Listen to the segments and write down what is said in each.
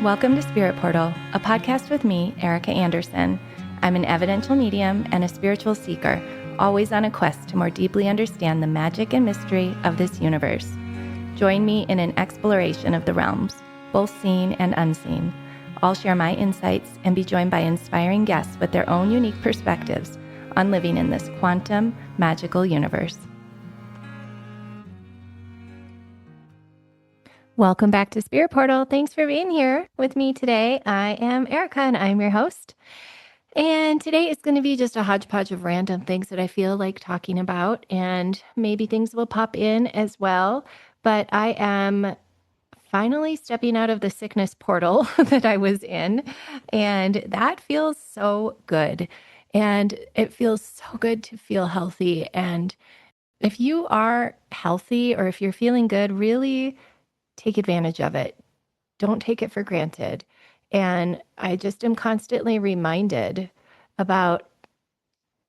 Welcome to Spirit Portal, a podcast with me, Erika Anderson. I'm an evidential medium and a spiritual seeker, always on a quest to more deeply understand the magic and mystery of this universe. Join me in an exploration of the realms, both seen and unseen. I'll share my insights and be joined by inspiring guests with their own unique perspectives on living in this quantum, magical universe. Welcome back to Spirit Portal. Thanks for being here with me today. I am Erika and I'm your host. And today is going to be just a hodgepodge of random things that I feel like talking about, and maybe things will pop in as well. But I am finally stepping out of the sickness portal that I was in, and that feels so good. And it feels so good to feel healthy. And if you are healthy or if you're feeling good, really take advantage of it. Don't take it for granted. And I just am constantly reminded about,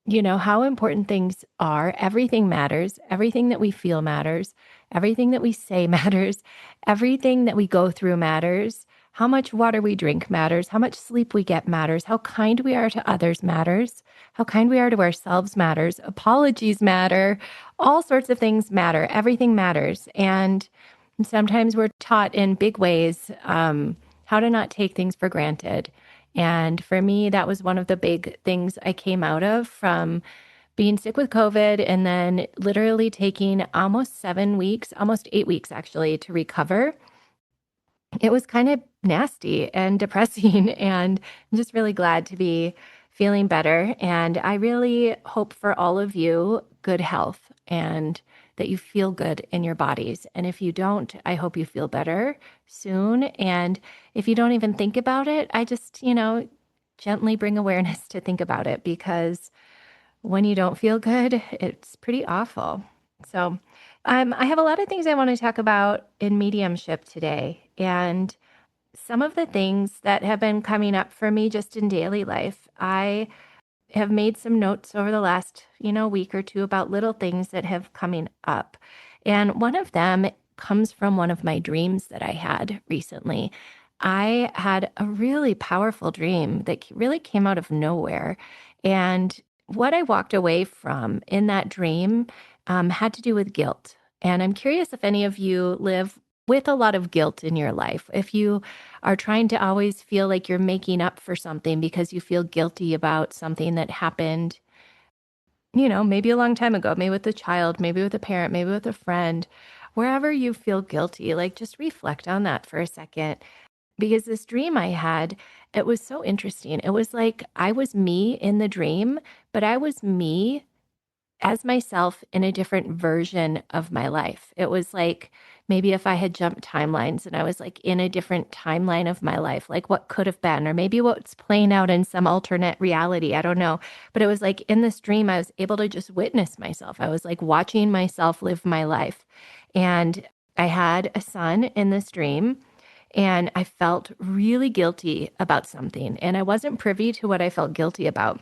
how important things are. Everything matters. Everything that we feel matters. Everything that we say matters. Everything that we go through matters. How much water we drink matters. How much sleep we get matters. How kind we are to others matters. How kind we are to ourselves matters. Apologies matter. All sorts of things matter. Everything matters. And sometimes we're taught in big ways how to not take things for granted. And for me, that was one of the big things I came out of from being sick with COVID and then literally taking almost 7 weeks, almost 8 weeks actually, to recover. It was kind of nasty and depressing, and I'm just really glad to be feeling better. And I really hope for all of you good health and that you feel good in your bodies. And if you don't, I hope you feel better soon. And if you don't even think about it, I just, gently bring awareness to think about it, because when you don't feel good, it's pretty awful. So I have a lot of things I want to talk about in mediumship today. And some of the things that have been coming up for me just in daily life, I have made some notes over the last, week or two about little things that have coming up. And one of them comes from one of my dreams that I had recently. I had a really powerful dream that really came out of nowhere. And what I walked away from in that dream had to do with guilt. And I'm curious if any of you live with a lot of guilt in your life. If you are trying to always feel like you're making up for something because you feel guilty about something that happened, maybe a long time ago, maybe with a child, maybe with a parent, maybe with a friend, wherever you feel guilty, like just reflect on that for a second. Because this dream I had, it was so interesting. It was like I was me in the dream, but I was me as myself in a different version of my life. It was like maybe if I had jumped timelines and I was like in a different timeline of my life, like what could have been, or maybe what's playing out in some alternate reality. I don't know. But it was like in this dream, I was able to just witness myself. I was like watching myself live my life. And I had a son in this dream. And I felt really guilty about something. And I wasn't privy to what I felt guilty about,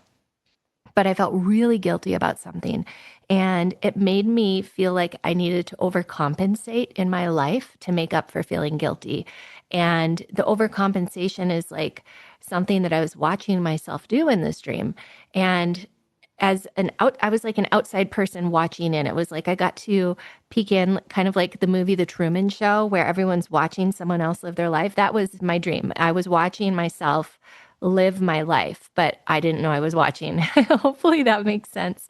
but I felt really guilty about something. And it made me feel like I needed to overcompensate in my life to make up for feeling guilty. And the overcompensation is like something that I was watching myself do in this dream. And I was like an outside person watching in. It was like I got to peek in, kind of like the movie The Truman Show, where everyone's watching someone else live their life. That was my dream. I was watching myself live my life, but I didn't know I was watching. Hopefully that makes sense.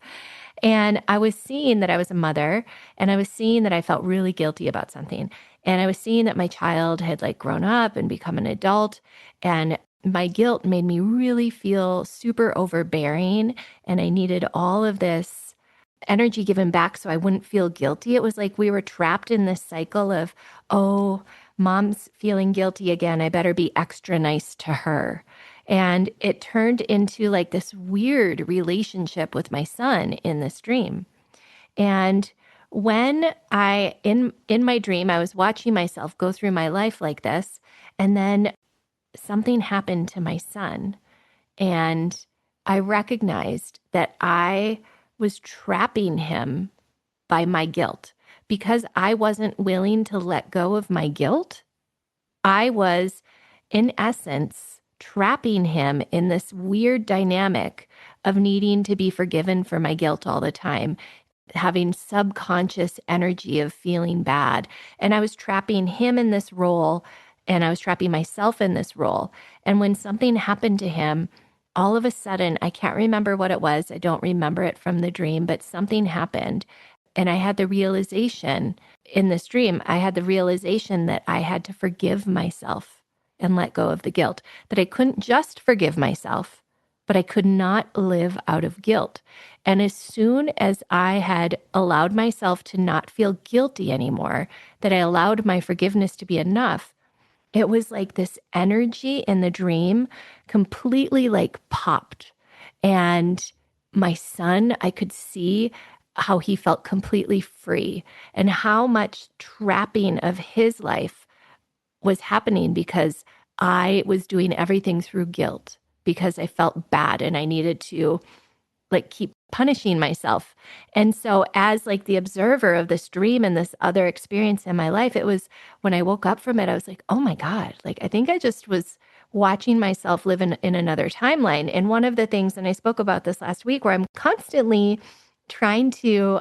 And I was seeing that I was a mother, and I was seeing that I felt really guilty about something. And I was seeing that my child had like grown up and become an adult, and my guilt made me really feel super overbearing, and I needed all of this energy given back so I wouldn't feel guilty. It was like we were trapped in this cycle of, oh, mom's feeling guilty again. I better be extra nice to her. And it turned into like this weird relationship with my son in this dream. And when in my dream, I was watching myself go through my life like this, and then something happened to my son. And I recognized that I was trapping him by my guilt. Because I wasn't willing to let go of my guilt, I was in essence, trapping him in this weird dynamic of needing to be forgiven for my guilt all the time, having subconscious energy of feeling bad. And I was trapping him in this role, and I was trapping myself in this role. And when something happened to him, all of a sudden, I can't remember what it was. I don't remember it from the dream, but something happened. And I had the realization in this dream, I had the realization that I had to forgive myself and let go of the guilt, that I couldn't just forgive myself, but I could not live out of guilt. And as soon as I had allowed myself to not feel guilty anymore, that I allowed my forgiveness to be enough, it was like this energy in the dream completely like popped. And my son, I could see how he felt completely free and how much trapping of his life was happening because I was doing everything through guilt because I felt bad and I needed to like keep punishing myself. And so as like the observer of this dream and this other experience in my life, it was when I woke up from it, I was like, oh my God, like I think I just was watching myself live in another timeline. And one of the things, and I spoke about this last week, where I'm constantly trying to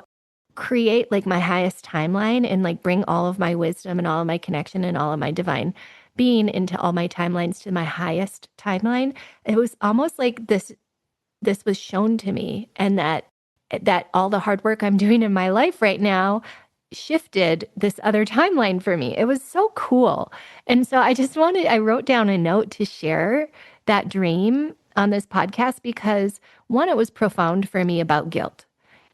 create like my highest timeline and like bring all of my wisdom and all of my connection and all of my divine being into all my timelines to my highest timeline. It was almost like this was shown to me, and that all the hard work I'm doing in my life right now shifted this other timeline for me. It was so cool. And so I wrote down a note to share that dream on this podcast because one, it was profound for me about guilt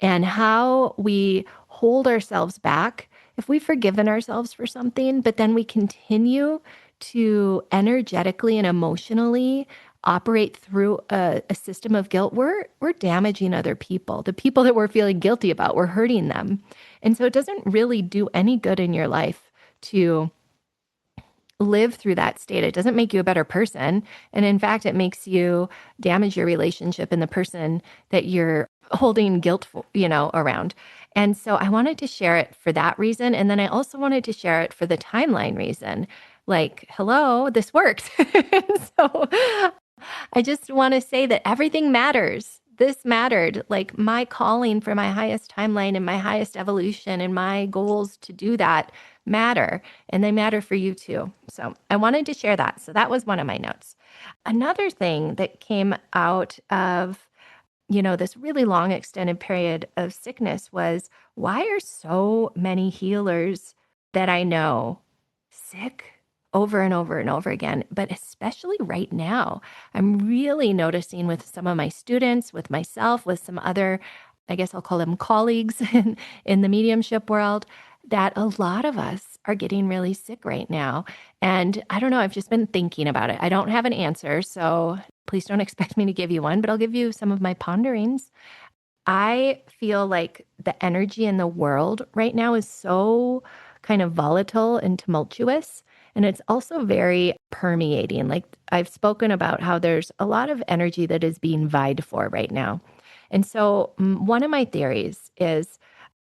and how we hold ourselves back if we've forgiven ourselves for something, but then we continue to energetically and emotionally operate through a system of guilt, we're damaging other people. The people that we're feeling guilty about, we're hurting them. And so it doesn't really do any good in your life to live through that state. It doesn't make you a better person. And in fact, it makes you damage your relationship and the person that you're holding guilt for, around. And so I wanted to share it for that reason. And then I also wanted to share it for the timeline reason. Like, hello, this worked. So I just want to say that everything matters. This mattered, like my calling for my highest timeline and my highest evolution and my goals to do that matter. And they matter for you too. So I wanted to share that. So that was one of my notes. Another thing that came out of, this really long extended period of sickness was, why are so many healers that I know sick over and over and over again, but especially right now? I'm really noticing with some of my students, with myself, with some other, I guess I'll call them colleagues in the mediumship world, that a lot of us are getting really sick right now. And I don't know, I've just been thinking about it. I don't have an answer, so please don't expect me to give you one, but I'll give you some of my ponderings. I feel like the energy in the world right now is so kind of volatile and tumultuous. And it's also very permeating. Like I've spoken about how there's a lot of energy that is being vied for right now. And so one of my theories is,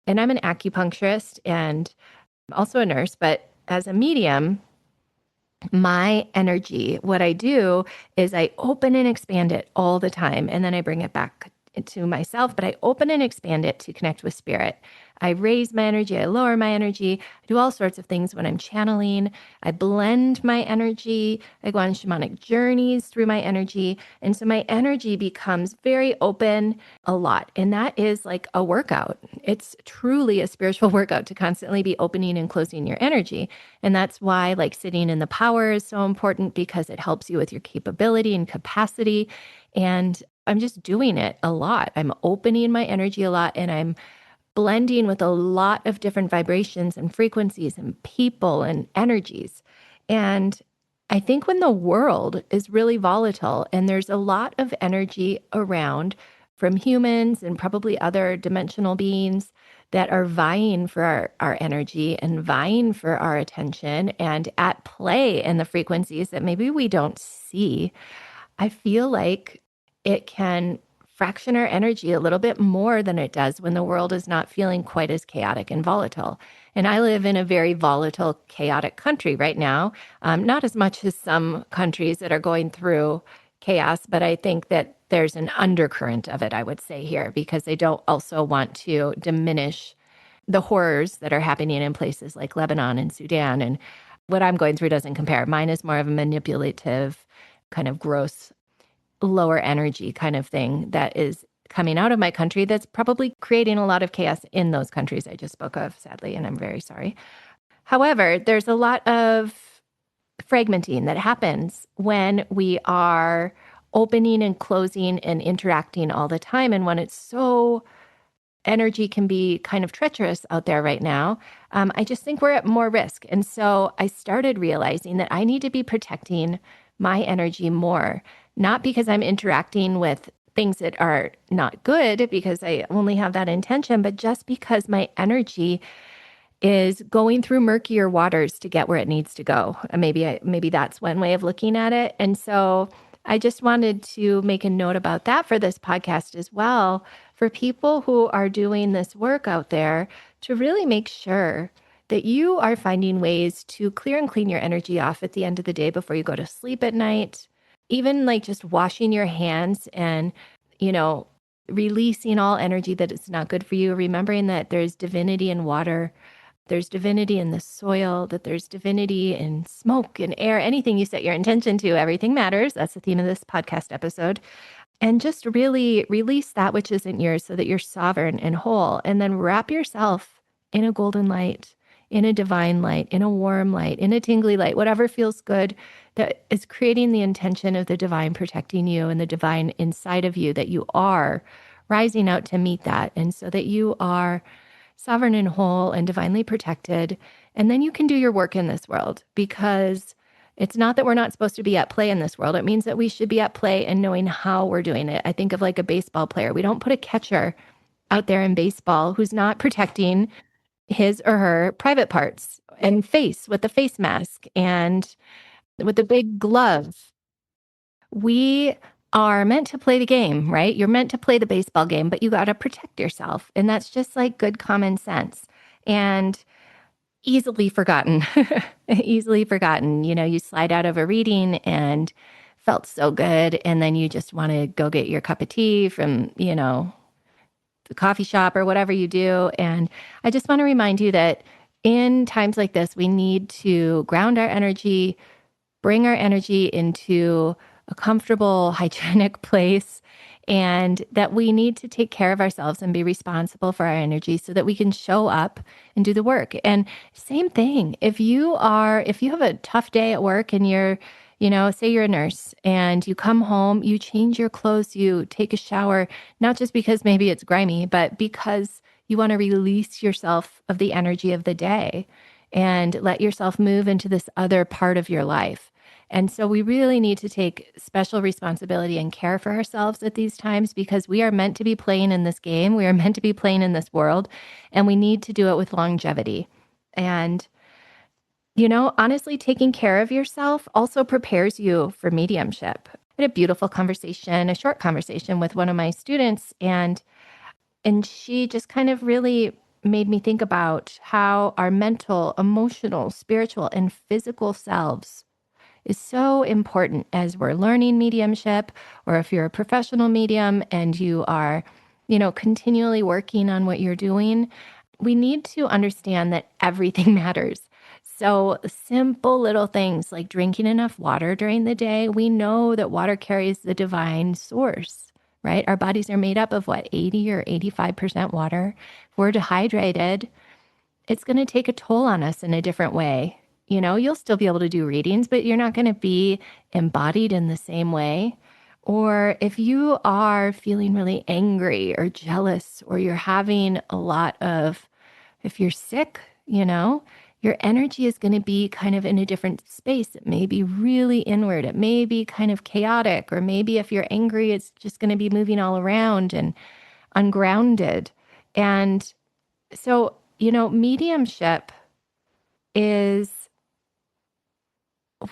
and I'm an acupuncturist and also a nurse, but as a medium, my energy, what I do is I open and expand it all the time. And then I bring it back to myself, but I open and expand it to connect with spirit. I raise my energy, I lower my energy, I do all sorts of things when I'm channeling. I blend my energy, I go on shamanic journeys through my energy. And so my energy becomes very open a lot. And that is like a workout. It's truly a spiritual workout to constantly be opening and closing your energy. And that's why like sitting in the power is so important, because it helps you with your capability and capacity. And I'm just doing it a lot. I'm opening my energy a lot, and I'm blending with a lot of different vibrations and frequencies and people and energies. And I think when the world is really volatile and there's a lot of energy around from humans and probably other dimensional beings that are vying for our energy and vying for our attention and at play in the frequencies that maybe we don't see, I feel like it can fraction our energy a little bit more than it does when the world is not feeling quite as chaotic and volatile. And I live in a very volatile, chaotic country right now, not as much as some countries that are going through chaos, but I think that there's an undercurrent of it, I would say here, because they don't also want to diminish the horrors that are happening in places like Lebanon and Sudan. And what I'm going through doesn't compare. Mine is more of a manipulative, kind of gross, lower energy kind of thing that is coming out of my country that's probably creating a lot of chaos in those countries I just spoke of, sadly, and I'm very sorry. However, there's a lot of fragmenting that happens when we are opening and closing and interacting all the time. And when it's so energy can be kind of treacherous out there right now, I just think we're at more risk. And so I started realizing that I need to be protecting my energy more, not because I'm interacting with things that are not good, because I only have that intention, but just because my energy is going through murkier waters to get where it needs to go. Maybe that's one way of looking at it. And so I just wanted to make a note about that for this podcast as well, for people who are doing this work out there, to really make sure that you are finding ways to clear and clean your energy off at the end of the day before you go to sleep at night. Even like just washing your hands and, releasing all energy that is not good for you, remembering that there's divinity in water. There's divinity in the soil, that there's divinity in smoke and air, anything you set your intention to, everything matters. That's the theme of this podcast episode. And just really release that which isn't yours so that you're sovereign and whole. And then wrap yourself in a golden light, in a divine light, in a warm light, in a tingly light, whatever feels good, that is creating the intention of the divine protecting you and the divine inside of you, that you are rising out to meet that. And so that you are sovereign and whole and divinely protected. And then you can do your work in this world, because it's not that we're not supposed to be at play in this world. It means that we should be at play and knowing how we're doing it. I think of like a baseball player. We don't put a catcher out there in baseball who's not protecting his or her private parts and face with the face mask and with the big glove. We are meant to play the game, right? You're meant to play the baseball game, but you got to protect yourself. And that's just like good common sense and easily forgotten. Easily forgotten. You slide out of a reading and felt so good. And then you just want to go get your cup of tea from, the coffee shop or whatever you do. And I just want to remind you that in times like this, we need to ground our energy, bring our energy into a comfortable, hygienic place, and that we need to take care of ourselves and be responsible for our energy so that we can show up and do the work. And same thing, if you have a tough day at work and you're, say you're a nurse and you come home, you change your clothes, you take a shower, not just because maybe it's grimy, but because you want to release yourself of the energy of the day and let yourself move into this other part of your life. And so we really need to take special responsibility and care for ourselves at these times, because we are meant to be playing in this game. We are meant to be playing in this world, and we need to do it with longevity. And, honestly, taking care of yourself also prepares you for mediumship. I had a beautiful conversation, a short conversation with one of my students, and she just kind of really made me think about how our mental, emotional, spiritual, and physical selves is so important as we're learning mediumship, or if you're a professional medium and you are, continually working on what you're doing. We need to understand that everything matters. So simple little things like drinking enough water during the day. We know that water carries the divine source, right? Our bodies are made up of 80 or 85% water. If we're dehydrated, it's going to take a toll on us in a different way. You'll still be able to do readings, but you're not going to be embodied in the same way. Or if you are feeling really angry or jealous, or you're having if you're sick, your energy is going to be kind of in a different space. It may be really inward. It may be kind of chaotic. Or maybe if you're angry, it's just going to be moving all around and ungrounded. And so, mediumship is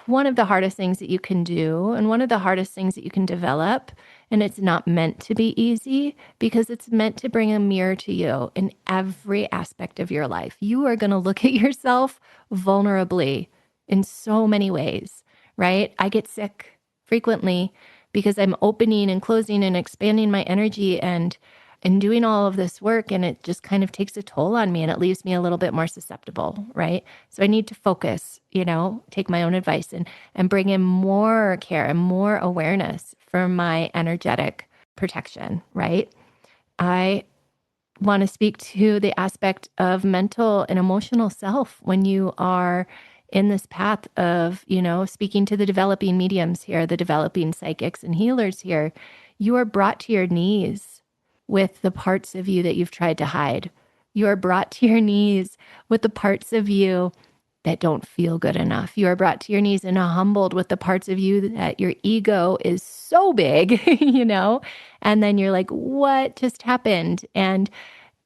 one of the hardest things that you can do, and one of the hardest things that you can develop. And it's not meant to be easy because it's meant to bring a mirror to you in every aspect of your life. You are going to look at yourself vulnerably in so many ways, right? I get sick frequently because I'm opening and closing and expanding my energy and doing all of this work, and it just kind of takes a toll on me and it leaves me a little bit more susceptible, right? So I need to focus, take my own advice and bring in more care and more awareness for my energetic protection, right? I want to speak to the aspect of mental and emotional self when you are in this path of, speaking to the developing mediums here, the developing psychics and healers here. You are brought to your knees with the parts of you that you've tried to hide. You are brought to your knees with the parts of you that don't feel good enough. You are brought to your knees and humbled with the parts of you that your ego is so big, and then you're like, what just happened? And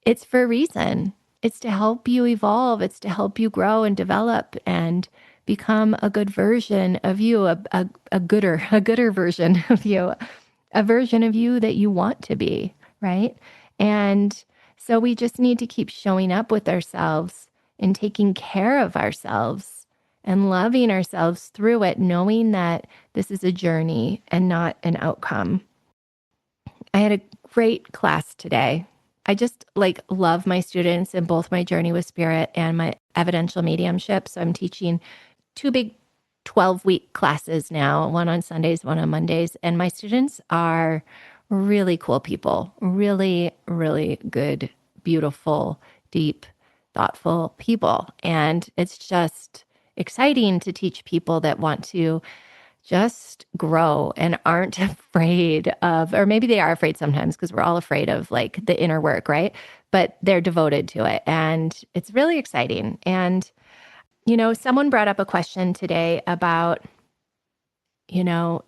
it's for a reason. It's to help you evolve. It's to help you grow and develop and become a good version of you, a gooder version of you, a version of you that you want to be. Right. And so we just need to keep showing up with ourselves and taking care of ourselves and loving ourselves through it, knowing that this is a journey and not an outcome. I had a great class today. I just love my students in both my journey with spirit and my evidential mediumship. So I'm teaching 2 big 12-week classes now, one on Sundays, one on Mondays. And my students are really cool people, really, really good, beautiful, deep, thoughtful people. And it's just exciting to teach people that want to just grow and aren't afraid of, or maybe they are afraid sometimes because we're all afraid of the inner work, right? But they're devoted to it. And it's really exciting. And, someone brought up a question today about,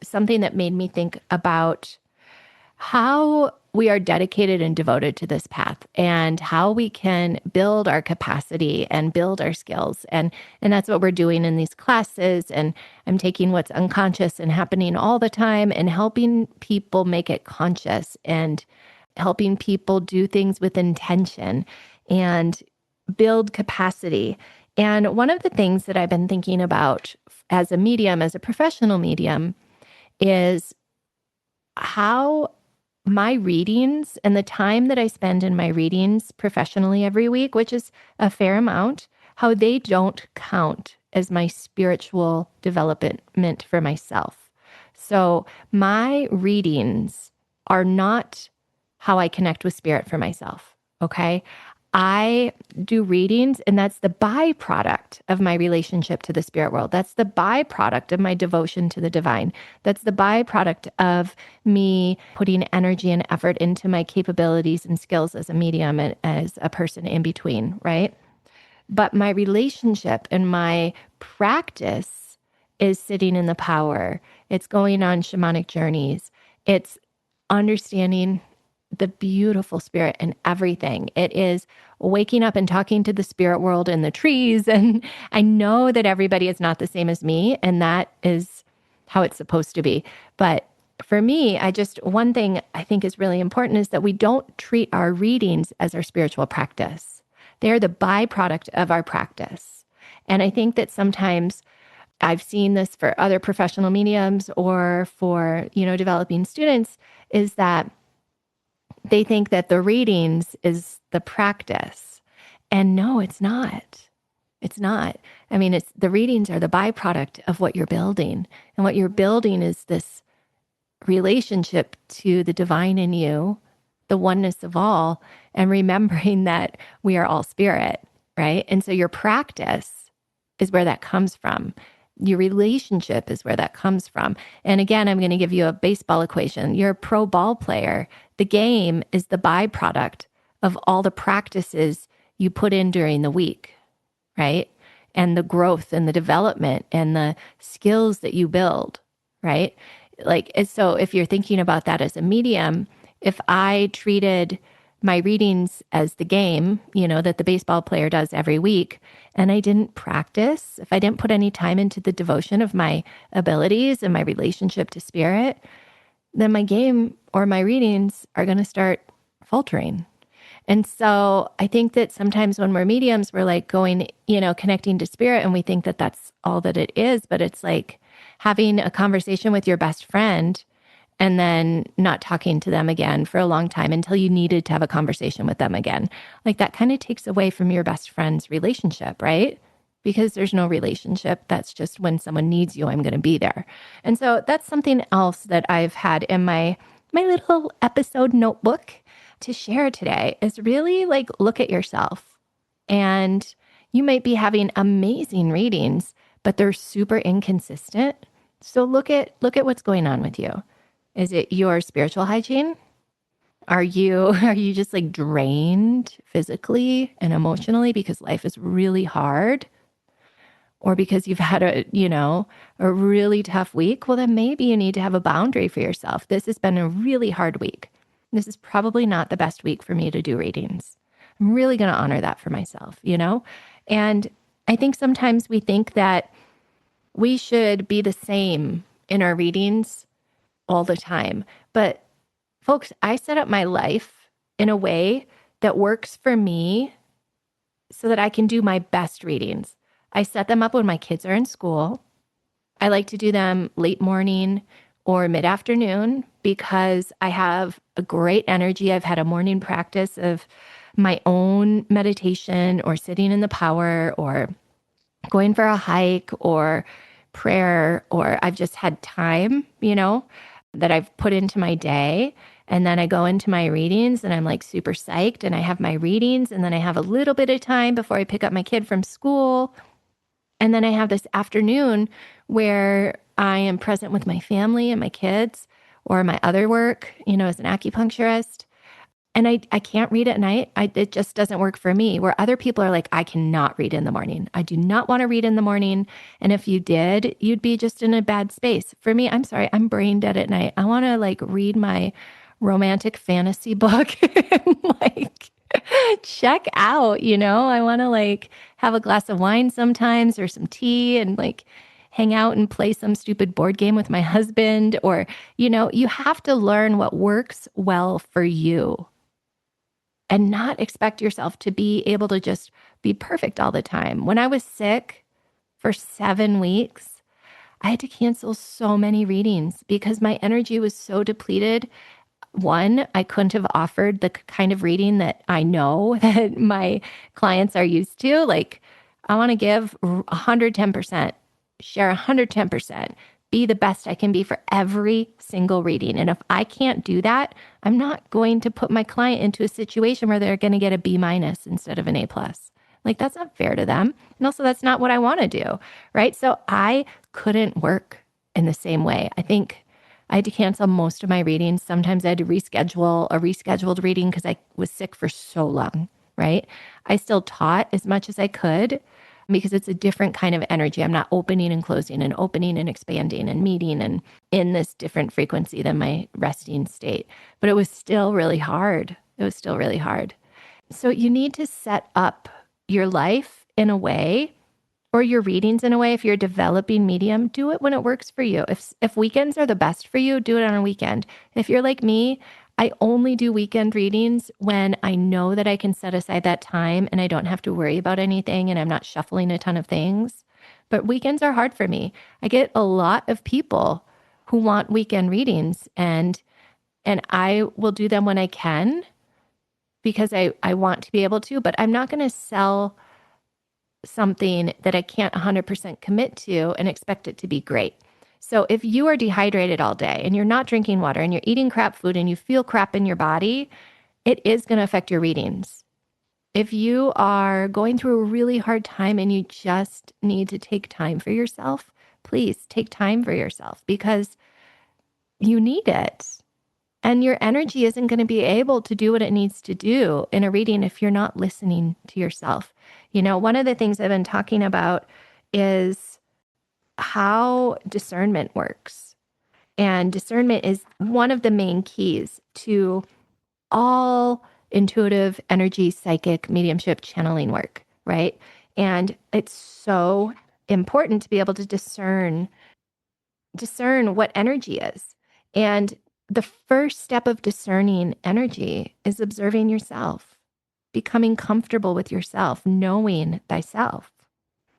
something that made me think about how we are dedicated and devoted to this path and how we can build our capacity and build our skills. And that's what we're doing in these classes. And I'm taking what's unconscious and happening all the time and helping people make it conscious and helping people do things with intention and build capacity. And one of the things that I've been thinking about as a medium, as a professional medium, is how my readings and the time that I spend in my readings professionally every week, which is a fair amount, how they don't count as my spiritual development for myself. So my readings are not how I connect with spirit for myself, okay? I do readings, and that's the byproduct of my relationship to the spirit world. That's the byproduct of my devotion to the divine. That's the byproduct of me putting energy and effort into my capabilities and skills as a medium and as a person in between, right? But my relationship and my practice is sitting in the power. It's going on shamanic journeys. It's understanding the beautiful spirit in everything. It is waking up and talking to the spirit world in the trees. And I know that everybody is not the same as me, and that is how it's supposed to be. But for me, one thing I think is really important is that we don't treat our readings as our spiritual practice. They're the byproduct of our practice. And I think that sometimes I've seen this for other professional mediums or for, developing students, is that they think that the readings is the practice. And no, it's not. It's not. I mean, the readings are the byproduct of what you're building. And what you're building is this relationship to the divine in you, the oneness of all, and remembering that we are all spirit, right? And so your practice is where that comes from. Your relationship is where that comes from. And again, I'm going to give you a baseball equation. You're a pro ball player. The game is the byproduct of all the practices you put in during the week, right? And the growth and the development and the skills that you build, right? So if you're thinking about that as a medium, if I treated my readings as the game, that the baseball player does every week, and I didn't practice, if I didn't put any time into the devotion of my abilities and my relationship to spirit, then my game or my readings are going to start faltering. And so I think that sometimes when we're mediums, we're like going, connecting to spirit, and we think that that's all that it is. But it's like having a conversation with your best friend and then not talking to them again for a long time until you needed to have a conversation with them again. Like that kind of takes away from your best friend's relationship, right? Because there's no relationship. That's just when someone needs you, I'm going to be there. And so that's something else that I've had in my little episode notebook to share today is really like look at yourself. And you might be having amazing readings, but they're super inconsistent. So look at what's going on with you. Is it your spiritual hygiene? Are you just like drained physically and emotionally because life is really hard? Or because you've had a really tough week? Well, then maybe you need to have a boundary for yourself. This has been a really hard week. This is probably not the best week for me to do readings. I'm really going to honor that for myself, And I think sometimes we think that we should be the same in our readings all the time. But folks, I set up my life in a way that works for me so that I can do my best readings. I set them up when my kids are in school. I like to do them late morning or mid-afternoon because I have a great energy. I've had a morning practice of my own meditation or sitting in the power or going for a hike or prayer, or I've just had time, that I've put into my day. And then I go into my readings and I'm like super psyched and I have my readings and then I have a little bit of time before I pick up my kid from school. And then I have this afternoon where I am present with my family and my kids or my other work, as an acupuncturist. And I can't read at night. It just doesn't work for me. Where other people are like, I cannot read in the morning. I do not want to read in the morning. And if you did, you'd be just in a bad space. For me, I'm sorry, I'm brain dead at night. I want to like read my romantic fantasy book and like check out, I want to like have a glass of wine sometimes or some tea and like hang out and play some stupid board game with my husband. Or, you have to learn what works well for you and not expect yourself to be able to just be perfect all the time. When I was sick for 7 weeks, I had to cancel so many readings because my energy was so depleted. One, I couldn't have offered the kind of reading that I know that my clients are used to. Like, I want to give 110%, share 110%, be the best I can be for every single reading. And if I can't do that, I'm not going to put my client into a situation where they're going to get a B- instead of an A+. Like, that's not fair to them. And also, that's not what I want to do, right? So I couldn't work in the same way. I think I had to cancel most of my readings. Sometimes I had to reschedule a rescheduled reading because I was sick for so long, right? I still taught as much as I could because it's a different kind of energy. I'm not opening and closing and opening and expanding and meeting and in this different frequency than my resting state. But it was still really hard. It was still really hard. So you need to set up your life in a way, or your readings in a way. If you're a developing medium, do it when it works for you. If weekends are the best for you, do it on a weekend. If you're like me, I only do weekend readings when I know that I can set aside that time and I don't have to worry about anything and I'm not shuffling a ton of things. But weekends are hard for me. I get a lot of people who want weekend readings and I will do them when I can because I want to be able to, but I'm not going to sell something that I can't 100% commit to and expect it to be great. So if you are dehydrated all day and you're not drinking water and you're eating crap food and you feel crap in your body, it is going to affect your readings. If you are going through a really hard time and you just need to take time for yourself, please take time for yourself because you need it. And your energy isn't going to be able to do what it needs to do in a reading if you're not listening to yourself. One of the things I've been talking about is how discernment works. And discernment is one of the main keys to all intuitive, energy, psychic, mediumship, channeling work, right? And it's so important to be able to discern what energy is. And the first step of discerning energy is observing yourself, becoming comfortable with yourself, knowing thyself.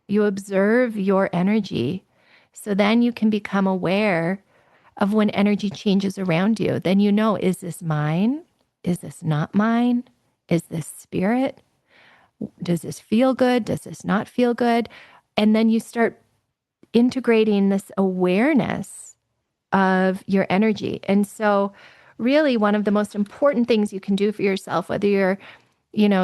You observe your energy, so then you can become aware of when energy changes around you. Then you know, is this mine? Is this not mine? Is this spirit? Does this feel good? Does this not feel good? And then you start integrating this awareness of your energy. And so really one of the most important things you can do for yourself, whether you're,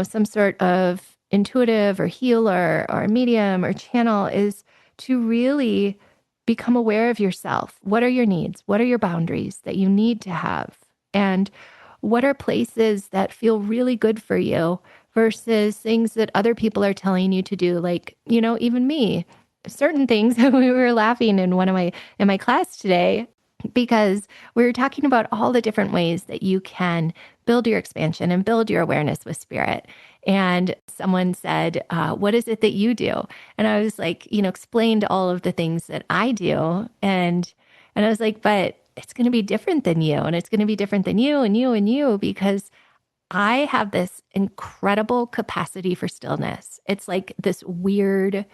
some sort of intuitive or healer or medium or channel, is to really become aware of yourself. What are your needs? What are your boundaries that you need to have? And what are places that feel really good for you versus things that other people are telling you to do? Like, even me, certain things. We were laughing in my class today because we were talking about all the different ways that you can build your expansion and build your awareness with spirit. And someone said, what is it that you do? And I was like, explained all of the things that I do. And I was like, but it's going to be different than you. And it's going to be different than you and you and you, because I have this incredible capacity for stillness. It's like this weird,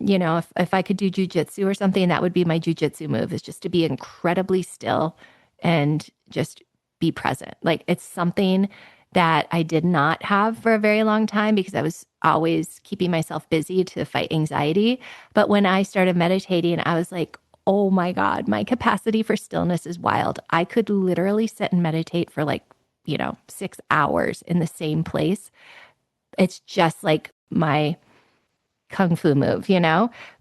if I could do jujitsu or something, that would be my jujitsu move, is just to be incredibly still and just be present. Like, it's something that I did not have for a very long time because I was always keeping myself busy to fight anxiety. But when I started meditating, I was like, oh my God, my capacity for stillness is wild. I could literally sit and meditate for 6 hours in the same place. It's just like my kung fu move,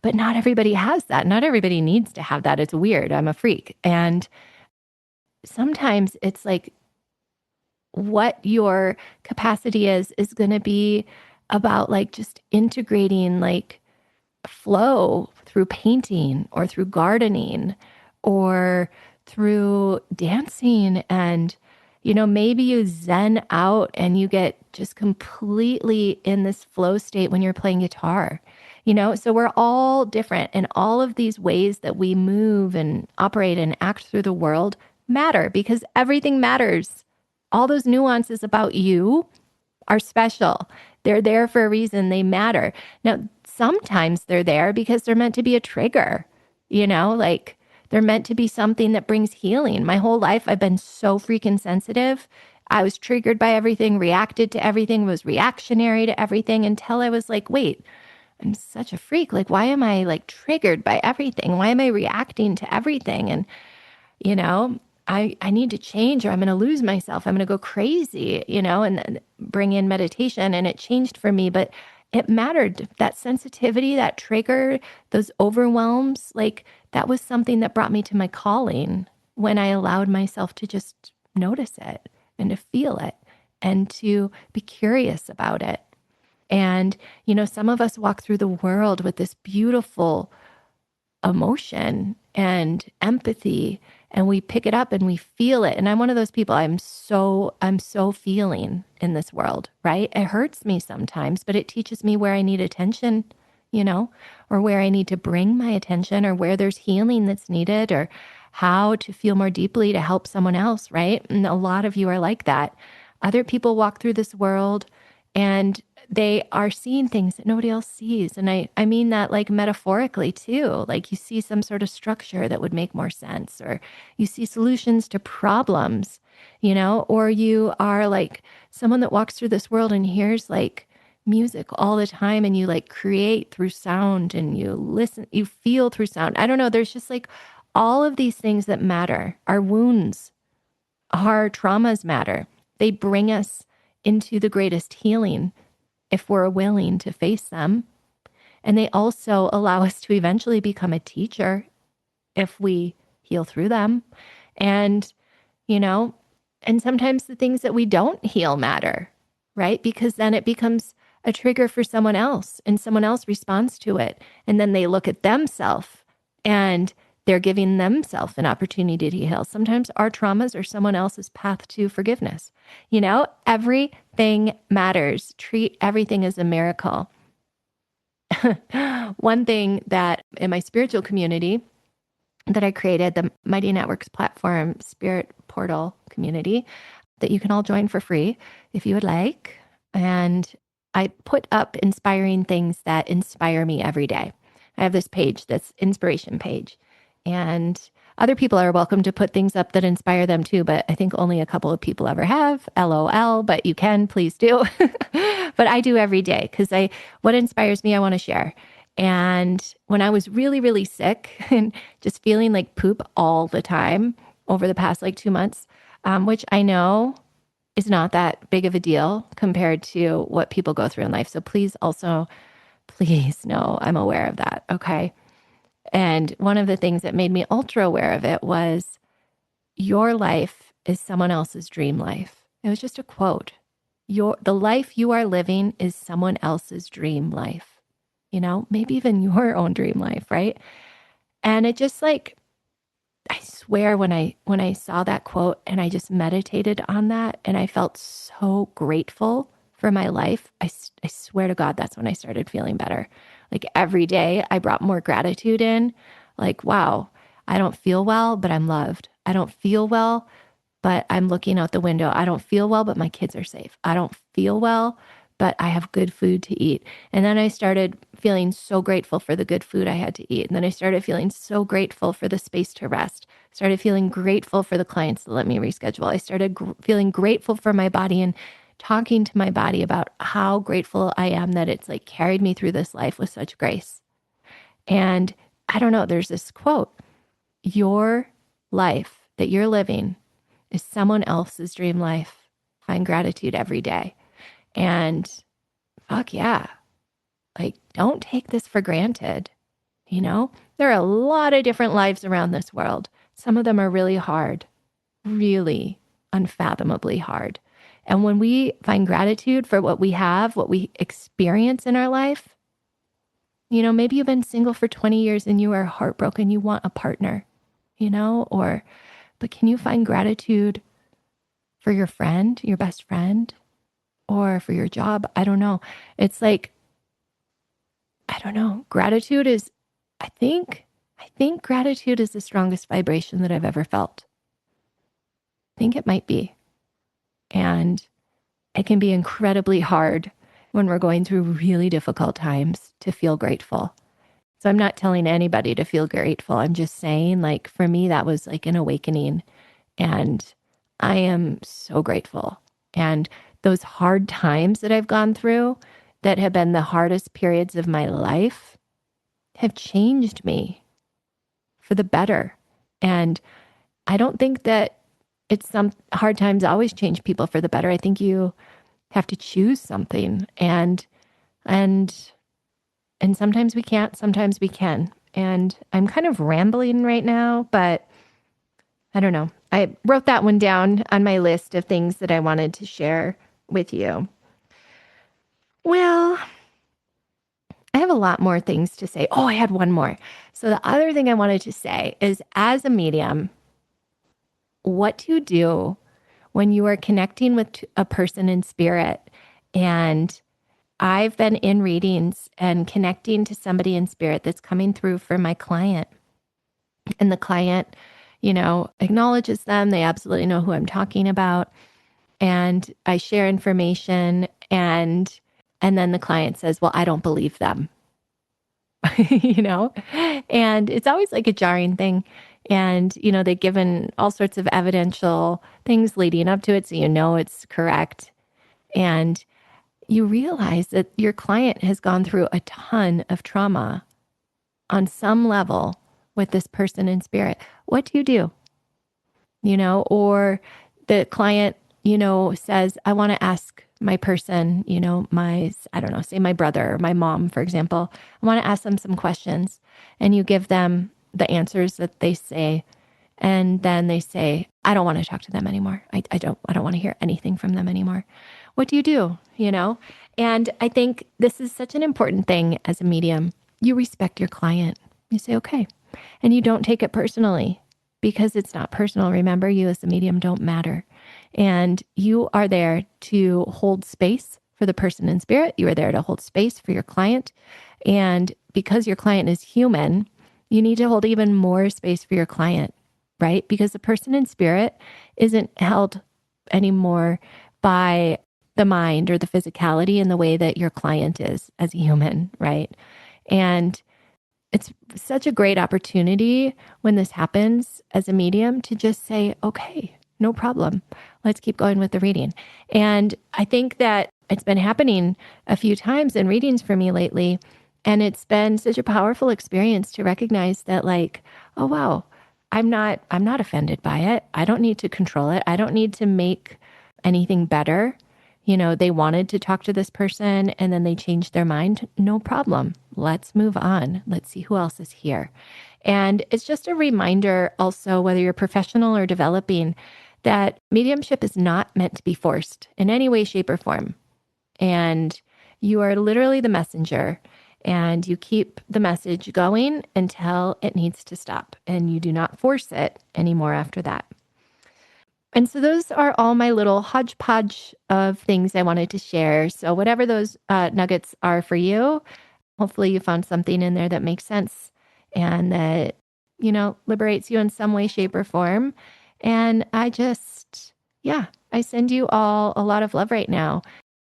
but not everybody has that. Not everybody needs to have that. It's weird. I'm a freak. And sometimes it's like what your capacity is going to be about, like just integrating like flow through painting or through gardening or through dancing. And, maybe you zen out and you get just completely in this flow state when you're playing guitar, so we're all different. And all of these ways that we move and operate and act through the world matter, because everything matters. All those nuances about you are special. They're there for a reason. They matter. Now, sometimes they're there because they're meant to be a trigger, like they're meant to be something that brings healing. My whole life, I've been so freaking sensitive. I was triggered by everything, reacted to everything, was reactionary to everything, until I was like, wait, I'm such a freak. Like, why am I like triggered by everything? Why am I reacting to everything? And, I need to change, or I'm going to lose myself. I'm going to go crazy, and then bring in meditation. And it changed for me, but it mattered. That sensitivity, that trigger, those overwhelms, like that was something that brought me to my calling when I allowed myself to just notice it and to feel it and to be curious about it. And, some of us walk through the world with this beautiful emotion and empathy, and we pick it up and we feel it. And I'm one of those people. I'm so feeling in this world, right? It hurts me sometimes, but it teaches me where I need attention, or where I need to bring my attention, or where there's healing that's needed, or how to feel more deeply to help someone else, right? And a lot of you are like that. Other people walk through this world and they are seeing things that nobody else sees. And I mean that like metaphorically too. Like you see some sort of structure that would make more sense, or you see solutions to problems, or you are like someone that walks through this world and hears like music all the time, and you like create through sound, and you listen, you feel through sound. I don't know. There's just like all of these things that matter. Our wounds, our traumas matter. They bring us into the greatest healing if we're willing to face them. And they also allow us to eventually become a teacher if we heal through them. And, and sometimes the things that we don't heal matter, right? Because then it becomes a trigger for someone else, and someone else responds to it. And then they look at themselves and they're giving themselves an opportunity to heal. Sometimes our traumas are someone else's path to forgiveness. Everything matters. Treat everything as a miracle. One thing that in my spiritual community, that I created, the Mighty Networks platform spirit portal community that you can all join for free if you would like. And I put up inspiring things that inspire me every day. I have this page, this inspiration page, and other people are welcome to put things up that inspire them too, but I think only a couple of people ever have. LOL, but you can, please do. But I do every day because what inspires me, I want to share. And when I was really, really sick and just feeling like poop all the time over the past like 2 months, which I know is not that big of a deal compared to what people go through in life. So please know I'm aware of that. Okay. And one of the things that made me ultra aware of it was your life is someone else's dream life. It was just a quote. The life you are living is someone else's dream life, maybe even your own dream life. Right. And it just I swear when I saw that quote and I just meditated on that and I felt so grateful for my life, I swear to God, that's when I started feeling better. Like every day I brought more gratitude in, like, wow, I don't feel well, but I'm loved. I don't feel well, but I'm looking out the window. I don't feel well, but my kids are safe. I don't feel well, but I have good food to eat. And then I started feeling so grateful for the good food I had to eat. And then I started feeling so grateful for the space to rest. Started feeling grateful for the clients that let me reschedule. I started feeling grateful for my body and talking to my body about how grateful I am that it's carried me through this life with such grace. And I don't know, there's this quote, your life that you're living is someone else's dream life. Find gratitude every day. And fuck yeah, don't take this for granted. There are a lot of different lives around this world. Some of them are really hard, really unfathomably hard. And when we find gratitude for what we have, what we experience in our life, maybe you've been single for 20 years and you are heartbroken, you want a partner, but can you find gratitude for your friend, your best friend, or for your job? I don't know. It's I don't know. Gratitude is, I think gratitude is the strongest vibration that I've ever felt. I think it might be. And it can be incredibly hard when we're going through really difficult times to feel grateful. So I'm not telling anybody to feel grateful. I'm just saying, for me, that was an awakening. And I am so grateful. And those hard times that I've gone through that have been the hardest periods of my life have changed me for the better. And I don't think that some hard times always change people for the better. I think you have to choose something, and sometimes we can't, sometimes we can. And I'm kind of rambling right now, but I don't know. I wrote that one down on my list of things that I wanted to share with you. Well, I have a lot more things to say. Oh, I had one more. So the other thing I wanted to say is, as a medium, what do you do when you are connecting with a person in spirit? And I've been in readings and connecting to somebody in spirit that's coming through for my client. And the client, acknowledges them. They absolutely know who I'm talking about. And I share information, and then the client says, well, I don't believe them. And it's always a jarring thing. And, they've given all sorts of evidential things leading up to it, so it's correct. And you realize that your client has gone through a ton of trauma on some level with this person in spirit. What do you do? Or the client, says, I want to ask my person, say my brother or my mom, for example, I want to ask them some questions, and you give them the answers that they say. And then they say, I don't want to talk to them anymore. I don't want to hear anything from them anymore. What do you do? And I think this is such an important thing as a medium. You respect your client. You say, okay. And you don't take it personally, because it's not personal. Remember, you as a medium don't matter. And you are there to hold space for the person in spirit. You are there to hold space for your client. And because your client is human, you need to hold even more space for your client, right? Because the person in spirit isn't held anymore by the mind or the physicality in the way that your client is as a human, right? And it's such a great opportunity when this happens as a medium to just say, okay, no problem. Let's keep going with the reading. And I think that it's been happening a few times in readings for me lately. And it's been such a powerful experience to recognize that, like, oh, wow, I'm not offended by it. I don't need to control it. I don't need to make anything better. They wanted to talk to this person and then they changed their mind. No problem. Let's move on. Let's see who else is here. And it's just a reminder also, whether you're professional or developing, that mediumship is not meant to be forced in any way, shape, or form. And you are literally the messenger, and you keep the message going until it needs to stop, and you do not force it anymore after that. And so those are all my little hodgepodge of things I wanted to share. So whatever those nuggets are for you, hopefully you found something in there that makes sense and that, liberates you in some way, shape, or form. And I send you all a lot of love right now.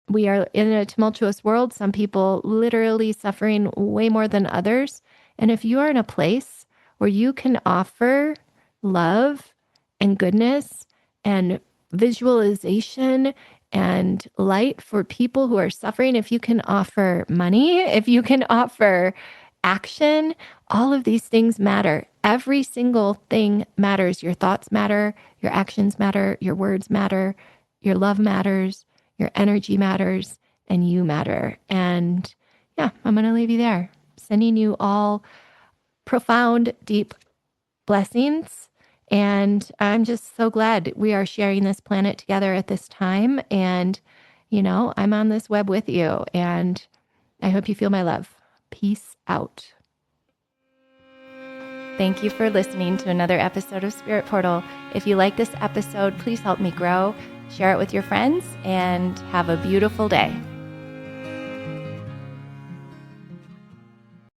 We are in a tumultuous world. Some people literally suffering way more than others. And if you are in a place where you can offer love and goodness and visualization and light for people who are suffering, if you can offer money, if you can offer action, all of these things matter. Every single thing matters. Your thoughts matter, your actions matter, your words matter, your love matters, your energy matters, and you matter. And I'm going to leave you there, sending you all profound, deep blessings. And I'm just so glad we are sharing this planet together at this time. And, I'm on this web with you. And I hope you feel my love. Peace out. Thank you for listening to another episode of Spirit Portal. If you like this episode, please help me grow, share it with your friends, and have a beautiful day.